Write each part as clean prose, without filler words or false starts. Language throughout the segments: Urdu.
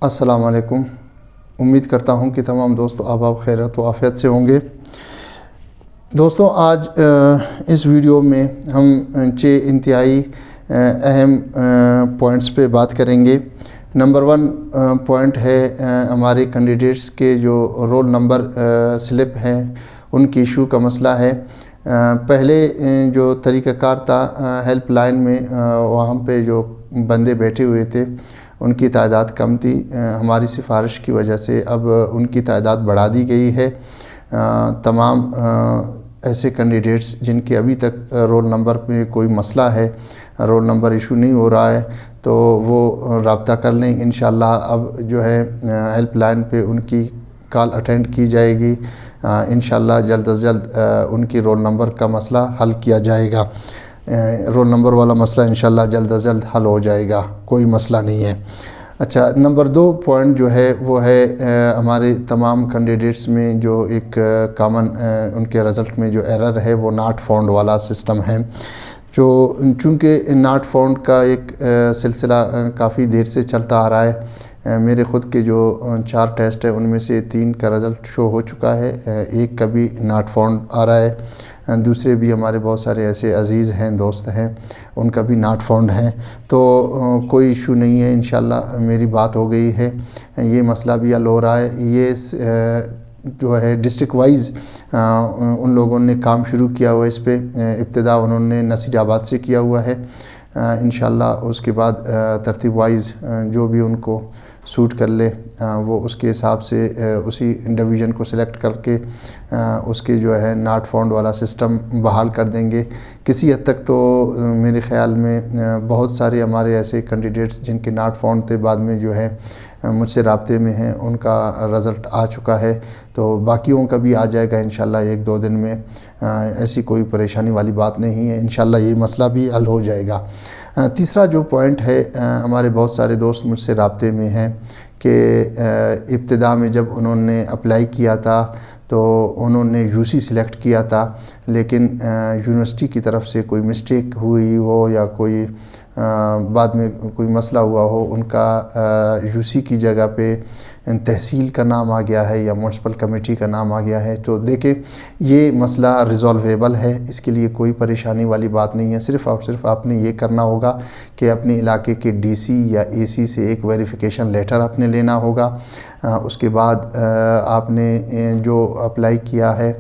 السلام علیکم۔ امید کرتا ہوں کہ تمام دوست احباب خیرت و عافیت سے ہوں گے۔ دوستوں، آج اس ویڈیو میں ہم 6 انتہائی اہم پوائنٹس پہ بات کریں گے۔ نمبر 1 پوائنٹ ہے ہمارے کینڈیڈیٹس کے جو رول نمبر سلپ ہیں ان کی ایشو کا مسئلہ ہے۔ پہلے جو طریقہ کار تھا ہیلپ لائن میں، وہاں پہ جو بندے بیٹھے ہوئے تھے ان کی تعداد کم تھی۔ ہماری سفارش کی وجہ سے اب ان کی تعداد بڑھا دی گئی ہے۔ تمام ایسے کینڈیڈیٹس جن کے ابھی تک رول نمبر میں کوئی مسئلہ ہے، رول نمبر ایشو نہیں ہو رہا ہے، تو وہ رابطہ کر لیں۔ انشاءاللہ اب جو ہے ہیلپ لائن پہ ان کی کال اٹینڈ کی جائے گی۔ انشاءاللہ جلد از جلد ان کی رول نمبر کا مسئلہ حل کیا جائے گا۔ رول نمبر والا مسئلہ انشاءاللہ جلد از جلد حل ہو جائے گا، کوئی مسئلہ نہیں ہے۔ اچھا، نمبر 2 پوائنٹ جو ہے وہ ہے ہمارے تمام کینڈیڈیٹس میں جو ایک کامن ان کے رزلٹ میں جو ایرر ہے وہ ناٹ فاؤنڈ والا سسٹم ہے۔ چونکہ ناٹ فاؤنڈ کا ایک سلسلہ کافی دیر سے چلتا آ رہا ہے۔ میرے خود کے جو 4 ٹیسٹ ہیں ان میں سے 3 کا رزلٹ شو ہو چکا ہے، 1 کا بھی ناٹ فاؤنڈ آ رہا ہے۔ دوسرے بھی ہمارے بہت سارے ایسے عزیز ہیں، دوست ہیں، ان کا بھی ناٹ فاؤنڈ ہے۔ تو کوئی ایشو نہیں ہے، انشاءاللہ میری بات ہو گئی ہے، یہ مسئلہ بھی حل ہو رہا ہے۔ یہ جو ہے ڈسٹرکٹ وائز ان لوگوں نے کام شروع کیا ہوا ہے اس پہ۔ ابتدا انہوں نے نصیر آباد سے کیا ہوا ہے۔ انشاءاللہ اس کے بعد ترتیب وائز جو بھی ان کو سوٹ کر لے وہ اس کے حساب سے اسی ڈویژن کو سلیکٹ کر کے اس کے جو ہے ناٹ فاؤنڈ والا سسٹم بحال کر دیں گے۔ کسی حد تک تو میرے خیال میں بہت سارے ہمارے ایسے کینڈیڈیٹس جن کے ناٹ فاؤنڈ تھے بعد میں جو ہے مجھ سے رابطے میں ہیں، ان کا رزلٹ آ چکا ہے، تو باقیوں کا بھی آ جائے گا انشاءاللہ 1-2 دن میں۔ ایسی کوئی پریشانی والی بات نہیں ہے، انشاءاللہ یہ مسئلہ بھی حل ہو جائے گا۔ تیسرا جو پوائنٹ ہے، ہمارے بہت سارے دوست مجھ سے رابطے میں ہیں کہ ابتدا میں جب انہوں نے اپلائی کیا تھا تو انہوں نے یو سی سلیکٹ کیا تھا، لیکن یونیورسٹی کی طرف سے کوئی مسٹیک ہوئی ہو یا کوئی بعد میں کوئی مسئلہ ہوا ہو، ان کا یو سی کی جگہ پہ تحصیل کا نام آ گیا ہے یا میونسپل کمیٹی کا نام آ گیا ہے۔ تو دیکھیں یہ مسئلہ ریزالویبل ہے، اس کے لیے کوئی پریشانی والی بات نہیں ہے۔ صرف اور صرف آپ نے یہ کرنا ہوگا کہ اپنے علاقے کے ڈی سی یا اے سی سے ایک ویریفیکیشن لیٹر آپ نے لینا ہوگا۔ اس کے بعد آپ نے جو اپلائی کیا ہے،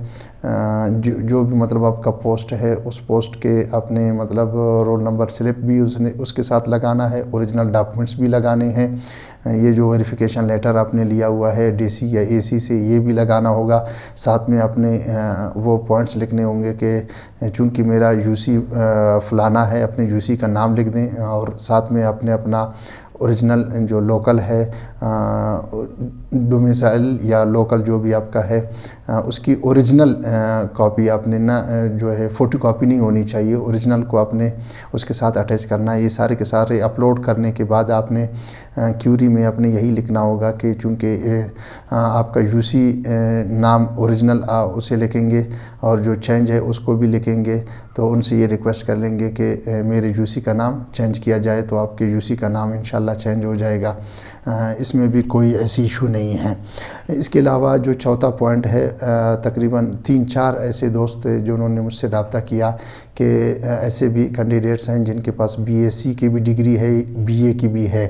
جو بھی مطلب آپ کا پوسٹ ہے، اس پوسٹ کے اپنے مطلب رول نمبر سلپ بھی اس کے ساتھ لگانا ہے، اوریجنل ڈاکومنٹس بھی لگانے ہیں۔ یہ جو ویریفیکیشن لیٹر آپ نے لیا ہوا ہے ڈی سی یا اے سی سے، یہ بھی لگانا ہوگا۔ ساتھ میں اپنے وہ پوائنٹس لکھنے ہوں گے کہ چونکہ میرا یو سی فلانا ہے، اپنے یو سی کا نام لکھ دیں، اور ساتھ میں اپنا اوریجنل جو لوکل ہے ڈومیسائل یا لوکل جو بھی آپ کا ہے، اس کی اوریجنل کاپی آپ نے جو ہے فوٹو کاپی نہیں ہونی چاہیے، اوریجنل کو آپ نے اس کے ساتھ اٹیچ کرنا ہے۔ یہ سارے کے سارے اپلوڈ کرنے کے بعد آپ نے کیوری میں اپنے یہی لکھنا ہوگا کہ چونکہ آپ کا یو سی نام اوریجنل اسے لکھیں گے اور جو چینج ہے اس کو بھی لکھیں گے، تو ان سے یہ ریکویسٹ کر لیں گے کہ میرے یو سی کا نام چینج کیا جائے، تو آپ کے یو سی کا نام انشاءاللہ چینج ہو جائے گا۔ اس میں بھی کوئی ایسی ایشو نہیں ہے۔ اس کے علاوہ جو چوتھا پوائنٹ ہے، تقریباً 3-4 ایسے دوست جنہوں نے مجھ سے رابطہ کیا کہ ایسے بھی کینڈیڈیٹس ہیں جن کے پاس بی ایس سی کی بھی ڈگری ہے، بی اے کی بھی ہے۔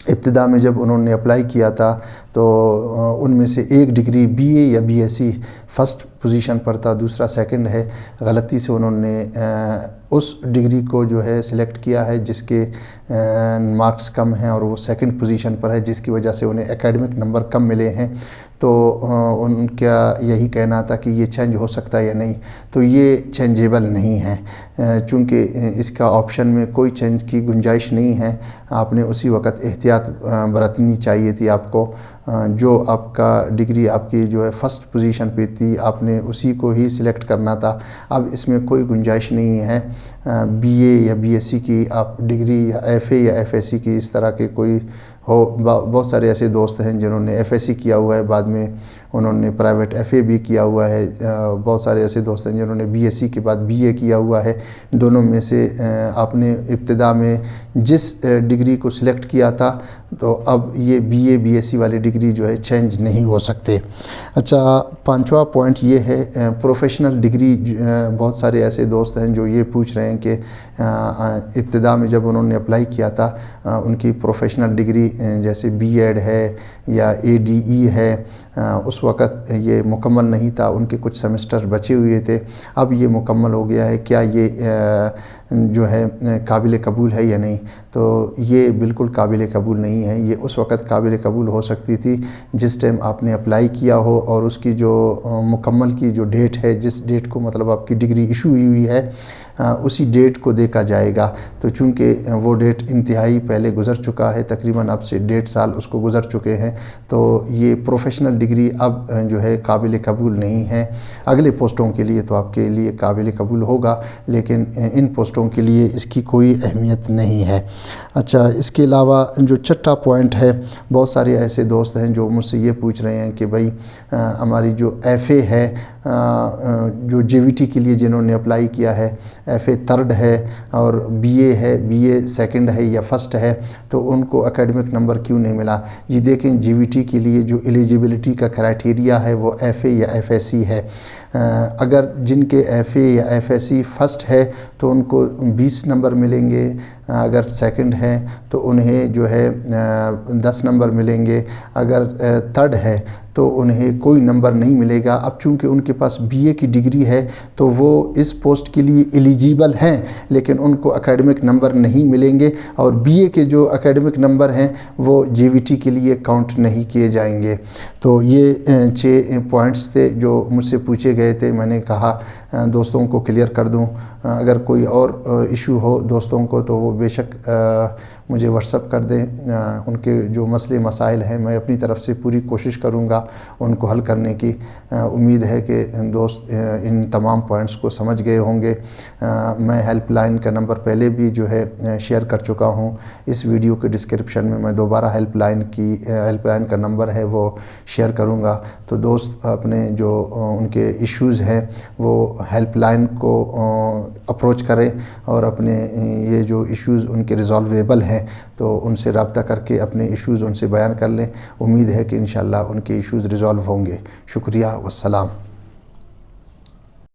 ابتدا میں جب انہوں نے اپلائی کیا تھا تو ان میں سے ایک ڈگری بی اے یا B S C first position پر تھا، دوسرا سیکنڈ ہے۔ غلطی سے انہوں نے اس ڈگری کو جو ہے سلیکٹ کیا ہے جس کے مارکس کم ہیں اور وہ سیکنڈ پوزیشن پر ہے، جس کی وجہ سے انہیں اکیڈمک نمبر کم ملے ہیں۔ تو ان کا یہی کہنا تھا کہ یہ چینج ہو سکتا ہے یا نہیں، تو یہ چینجیبل نہیں ہے، چونکہ اس کا آپشن میں کوئی چینج کی گنجائش نہیں ہے۔ آپ نے اسی وقت احتیاط برتنی چاہیے تھی آپ کو، جو آپ کا ڈگری آپ کی جو ہے فرسٹ پوزیشن پہ تھی آپ نے اسی کو ہی سلیکٹ کرنا تھا۔ اب اس میں کوئی گنجائش نہیں ہے بی اے یا بی ایس سی کی آپ ڈگری یا ایف اے یا ایف ایس سی کی اس طرح کے کوئی ہو۔ بہت سارے ایسے دوست ہیں جنہوں نے ایف ایس سی کیا ہوا ہے، بعد میں انہوں نے پرائیویٹ ایف اے بھی کیا ہوا ہے۔ بہت سارے ایسے دوست ہیں جنہوں نے بی ایس سی کے بعد بی اے کیا ہوا ہے۔ دونوں میں سے آپ نے ابتدا میں جس ڈگری کو سلیکٹ کیا تھا تو اب یہ BA BSc والی ڈگری جو ہے چینج نہیں ہو سکتے۔ اچھا، پانچواں پوائنٹ یہ ہے پروفیشنل ڈگری۔ بہت سارے ایسے دوست ہیں جو یہ پوچھ رہے ہیں کہ ابتدا میں جب انہوں نے اپلائی کیا تھا ان کی پروفیشنل ڈگری جیسے BEd ہے یا ADE ہے، اس وقت یہ مکمل نہیں تھا، ان کے کچھ سیمسٹر بچے ہوئے تھے، اب یہ مکمل ہو گیا ہے، کیا یہ جو ہے قابل قبول ہے یا نہیں؟ تو یہ بالکل قابل قبول نہیں ہے۔ یہ اس وقت قابل قبول ہو سکتی تھی جس ٹائم آپ نے اپلائی کیا ہو، اور اس کی جو مکمل کی جو ڈیٹ ہے، جس ڈیٹ کو مطلب آپ کی ڈگری ایشو ہوئی ہے، اسی ڈیٹ کو دیکھا جائے گا۔ تو چونکہ وہ ڈیٹ انتہائی پہلے گزر چکا ہے، تقریباً اب سے 1.5 سال اس کو گزر چکے ہیں، تو یہ پروفیشنل ڈگری اب جو ہے قابل قبول نہیں ہے۔ اگلے پوسٹوں کے لیے تو آپ کے لیے قابل قبول ہوگا، لیکن ان پوسٹوں کے لیے اس کی کوئی اہمیت نہیں ہے۔ اچھا، اس کے علاوہ جو چھٹا پوائنٹ ہے، بہت سارے ایسے دوست ہیں جو مجھ سے یہ پوچھ رہے ہیں کہ بھائی ہماری جو FA ہے، جو JVT کے لیے جنہوں نے اپلائی کیا ہے، FA 3rd ہے اور BA ہے، BA 2nd ہے یا 1st ہے، تو ان کو اکیڈمک نمبر کیوں نہیں ملا؟ یہ دیکھیں JVT کے لیے جو ایلیجیبلٹی کا کرائٹیریا ہے وہ FA یا FSC ہے۔ اگر جن کے FA یا FSC 1st ہے تو ان کو 20 نمبر ملیں گے، اگر 2nd ہے تو انہیں جو ہے 10 نمبر ملیں گے، اگر 3rd ہے تو انہیں کوئی نمبر نہیں ملے گا۔ اب چونکہ ان کے پاس BA کی ڈگری ہے تو وہ اس پوسٹ کے لیے ایلیجیبل ہیں، لیکن ان کو اکیڈمک نمبر نہیں ملیں گے، اور BA کے جو اکیڈمک نمبر ہیں وہ JVT کے لیے کاؤنٹ نہیں کیے جائیں گے۔ تو یہ 6 پوائنٹس تھے جو مجھ سے پوچھے گئے تھے، میں نے کہا دوستوں کو کلیئر کر دوں۔ اگر کوئی اور ایشو ہو دوستوں کو تو وہ بے شک مجھے واٹس ایپ کر دیں۔ ان کے جو مسئلے مسائل ہیں میں اپنی طرف سے پوری کوشش کروں گا ان کو حل کرنے کی۔ امید ہے کہ دوست ان تمام پوائنٹس کو سمجھ گئے ہوں گے۔ میں ہیلپ لائن کا نمبر پہلے بھی جو ہے شیئر کر چکا ہوں، اس ویڈیو کے ڈسکرپشن میں دوبارہ ہیلپ لائن کا نمبر ہے وہ شیئر کروں گا۔ تو دوست اپنے جو ان کے ایشوز ہیں وہ ہیلپ لائن کو اپروچ کریں، اور اپنے یہ جو ایشوز ان کے ریزالویبل ہیں تو ان سے رابطہ کر کے اپنے ایشوز ان سے بیان کر لیں۔ امید ہے کہ انشاءاللہ ان کے ایشوز ریزالو ہوں گے۔ شکریہ، والسلام۔